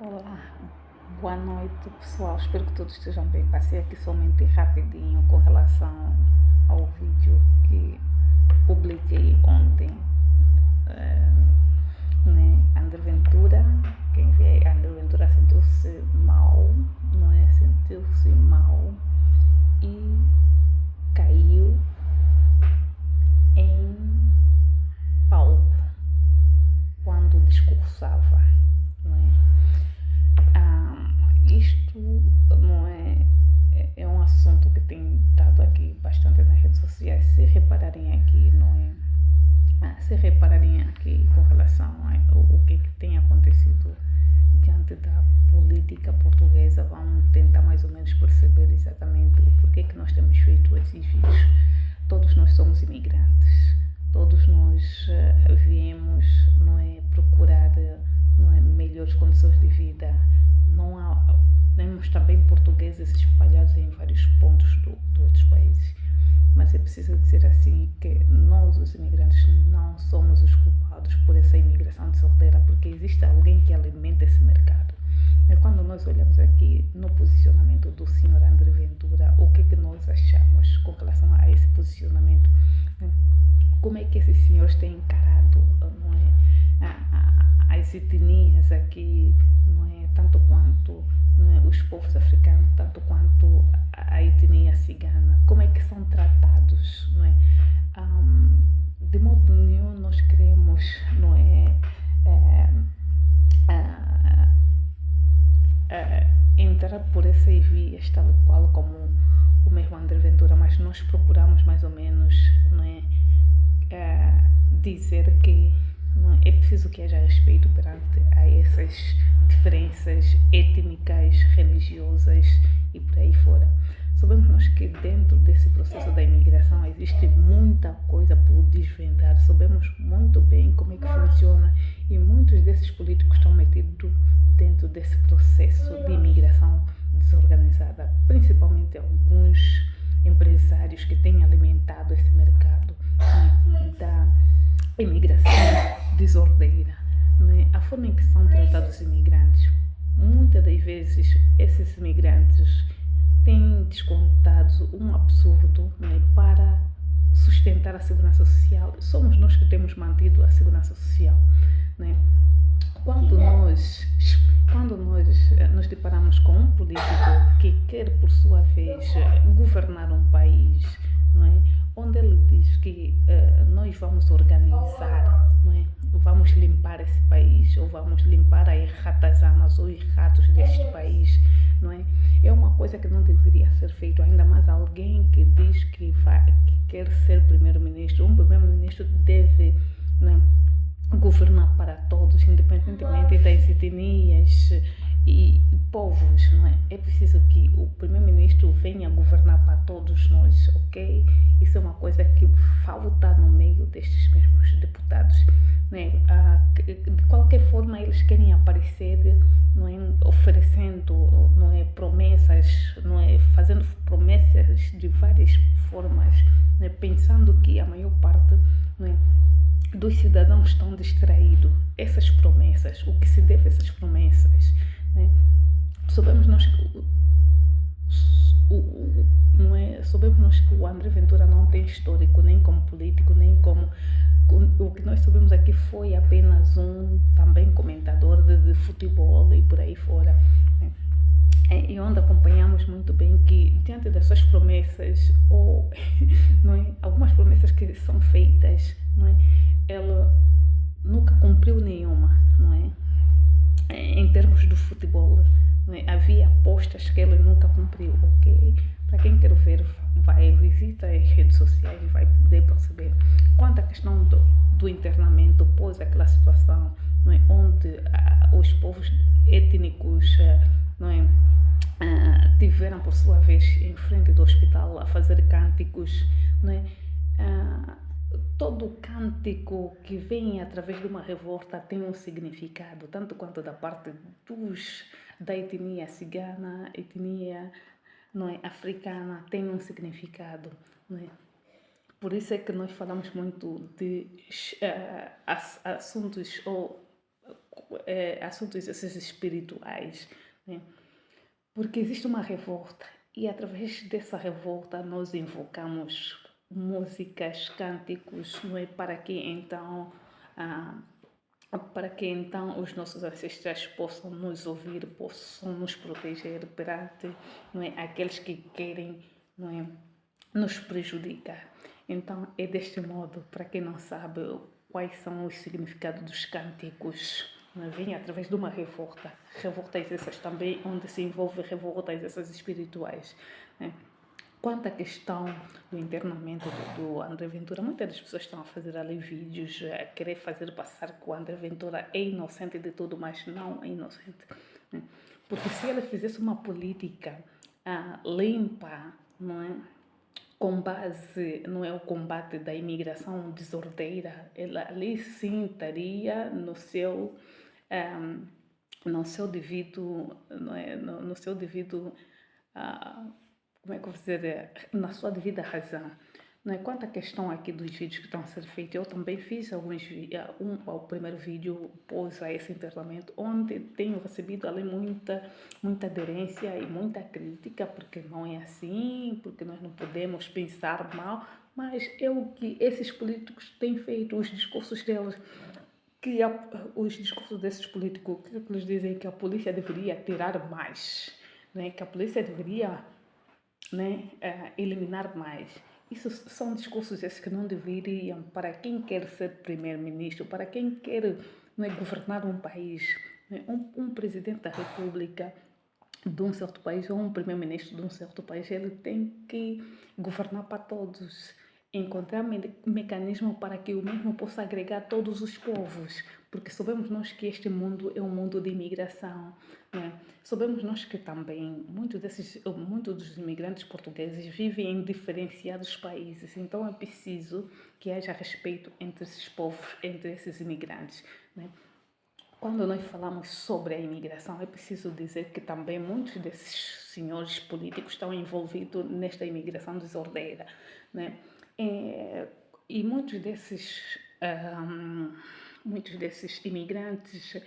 Olá, boa noite pessoal, espero que todos estejam bem. Passei aqui somente rapidinho com relação ao vídeo que publiquei ontem, eh, né? André Ventura, quem vê André Ventura sentiu-se mal, não é? Sentiu-se mal e caiu em palco quando discursava, não é? Isto não é um assunto que tem estado aqui bastante nas redes sociais. Se repararem aqui, não é? Se repararem aqui com relação ao que tem acontecido diante da política portuguesa, vão tentar mais ou menos perceber exatamente o porquê que nós temos feito esses vídeos. Todos nós somos imigrantes, todos nós viemos, não é, procurar, não é, melhores condições de vida. Não há, temos também portugueses espalhados em vários pontos de outros países. Mas é preciso dizer assim que nós, os imigrantes, não somos os culpados por essa imigração desordeira, porque existe alguém que alimenta esse mercado. E quando nós olhamos aqui no posicionamento do senhor André Ventura, o que nós achamos com relação a esse posicionamento? Como é que esses senhores têm encarado, não é, as etnias aqui, não é, tanto quanto, não é, os povos africanos, tanto quanto a etnia cigana, como é que são tratados, não é? De modo nenhum nós queremos, não é, ah, entrar por essas vias, tal qual como o mesmo André Ventura, mas nós procuramos mais ou menos, não é, dizer que não é preciso que haja respeito perante a essas diferenças étnicas, religiosas e por aí fora. Sabemos nós que dentro desse processo da imigração existe muita coisa por desvendar, sabemos muito bem como é que funciona e muitos desses políticos estão metidos dentro desse processo de imigração desorganizada, principalmente alguns empresários que têm alimentado esse mercado, né, da imigração desordeira, né? A forma em que são tratados os imigrantes, muitas das vezes esses imigrantes têm descontado um absurdo, né, para sustentar a segurança social. Somos nós que temos mantido a segurança social, né? Quando nós, quando nós nos deparamos com um político que quer, por sua vez, governar um país, não é? Onde ele diz que nós vamos organizar, não é? Vamos limpar esse país, ou vamos limpar as ratazanas ou os ratos deste país, não é? É uma coisa que não deveria ser feito, ainda mais alguém que diz que quer ser primeiro-ministro. Um primeiro-ministro deve, não é, governar para todos, independentemente das etnias e povos, não é? É preciso que o primeiro-ministro venha governar para todos nós, ok? Isso é uma coisa que falta no meio destes mesmos deputados, não é? De qualquer forma, eles querem aparecer, não é, oferecendo, não é, promessas, não é, fazendo promessas de várias formas, não é, pensando que a maior parte, não é, dos cidadãos estão distraídos. Essas promessas, o que se deve a essas promessas, né? Sabemos nós que não é, sabemos nós que o André Ventura não tem histórico nem como político, nem como o que nós sabemos aqui foi apenas um também comentador de futebol e por aí fora, né? E onde acompanhamos muito bem que diante das suas promessas ou não é, algumas promessas que são feitas, não é, ela nunca cumpriu nenhuma, não é? Em termos do futebol, não é? Havia apostas que ele nunca cumpriu, ok? Para quem quer ver, vai visita as redes sociais e vai poder perceber. Quanto à questão do internamento, pós aquela situação, não é? Onde os povos étnicos, não é, tiveram por sua vez em frente do hospital a fazer cânticos, não é? Todo cântico que vem através de uma revolta tem um significado, tanto quanto da parte da etnia cigana, etnia, não é, africana, tem um significado, não é? Por isso é que nós falamos muito de assuntos ou assuntos esses espirituais, né? Porque existe uma revolta e através dessa revolta nós invocamos músicas, cânticos, não é? Ah, para que então os nossos ancestrais possam nos ouvir, possam nos proteger perante, não é? Aqueles que querem, não é? Nos prejudicar. Então é deste modo, para quem não sabe quais são os significados dos cânticos, não é? Vem através de uma revolta, revoltas essas também onde se envolve revoltas essas espirituais, né? Quanto à questão do internamento do André Ventura, muitas das pessoas estão a fazer ali vídeos, a querer fazer passar que o André Ventura é inocente de tudo, mas não é inocente, né? Porque se ele fizesse uma política limpa, não é? Com base, não é, o combate da imigração desordeira, ela ali sim estaria no seu devido, não é, no seu devido, ah, como é que eu vou dizer, na sua devida razão. Não é? Quanto à questão aqui dos vídeos que estão a ser feitos, eu também fiz o primeiro vídeo pós a esse internamento, onde tenho recebido ali muita aderência e muita crítica, porque não é assim, porque nós não podemos pensar mal, mas é o que esses políticos têm feito, os discursos deles, os discursos desses políticos, que eles dizem que a polícia deveria tirar mais, né? Que a polícia deveria, né, eliminar mais. Isso são discursos esses que não deveriam, para quem quer ser primeiro-ministro, para quem quer, né, governar um país, né, um presidente da república de um certo país ou um primeiro-ministro de um certo país, ele tem que governar para todos, encontrar mecanismo para que o mesmo possa agregar todos os povos, porque sabemos nós que este mundo é um mundo de imigração, né? Sabemos nós que também muitos dos imigrantes portugueses vivem em diferenciados países, então é preciso que haja respeito entre esses povos, entre esses imigrantes, né? Quando nós falamos sobre a imigração, é preciso dizer que também muitos desses senhores políticos estão envolvidos nesta imigração desordeira, né? E muitos desses imigrantes,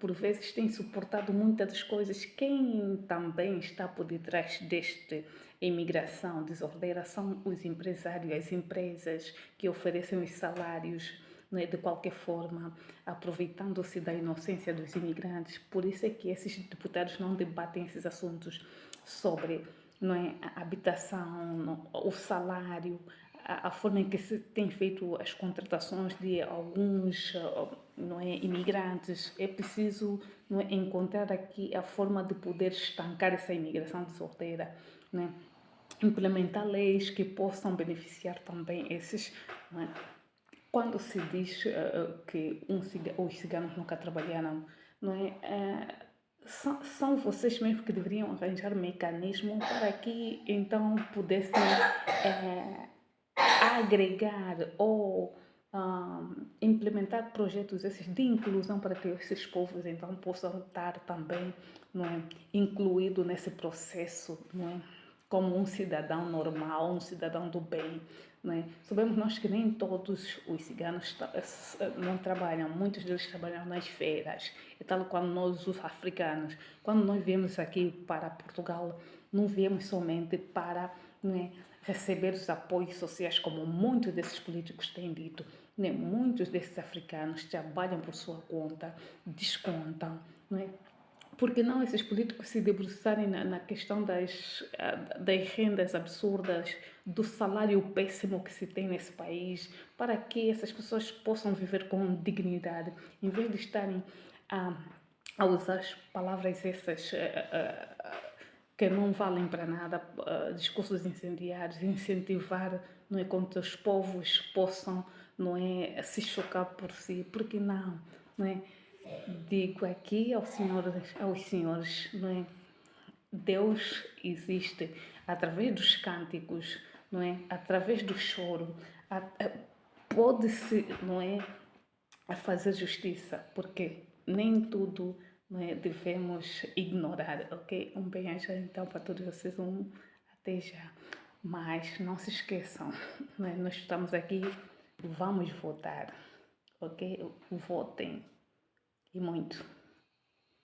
por vezes, têm suportado muitas das coisas. Quem também está por detrás desta imigração desordeira são os empresários, as empresas que oferecem os salários, né, de qualquer forma, aproveitando-se da inocência dos imigrantes. Por isso é que esses deputados não debatem esses assuntos sobre, não é, a habitação, o salário, a forma em que se tem feito as contratações de alguns, não é, imigrantes. É preciso, não é, encontrar aqui a forma de poder estancar essa imigração desordeira, né? Implementar leis que possam beneficiar também esses, não é? Quando se diz que os ciganos nunca trabalharam, não é? São vocês mesmos que deveriam arranjar mecanismo para que então pudessem agregar ou implementar projetos esses de inclusão para que esses povos então possam estar também, não é, incluído nesse processo, não é, como um cidadão normal, um cidadão do bem, não é? Sabemos nós que nem todos os ciganos não trabalham, muitos deles trabalham nas feiras, é tal quando nós, os africanos, quando nós viemos aqui para Portugal, não viemos somente para, não é, receber os apoios sociais, como muitos desses políticos têm dito, né? Muitos desses africanos trabalham por sua conta, descontam, não é? Porque não esses políticos se debruçarem na questão das rendas absurdas, do salário péssimo que se tem nesse país, para que essas pessoas possam viver com dignidade, em vez de estarem a usar as palavras essas que não valem para nada, discursos incendiários, incentivar, não é, com que os povos possam, não é, se chocar por si, porque não é? Digo aqui aos senhores, não é? Deus existe através dos cânticos, não é? Através do choro, pode-se, não é, a fazer justiça, porque nem tudo, não é, devemos ignorar, ok? Um beijo então para todos vocês, até já. Mas não se esqueçam, não é? Nós estamos aqui, vamos votar, ok? Votem. e muito.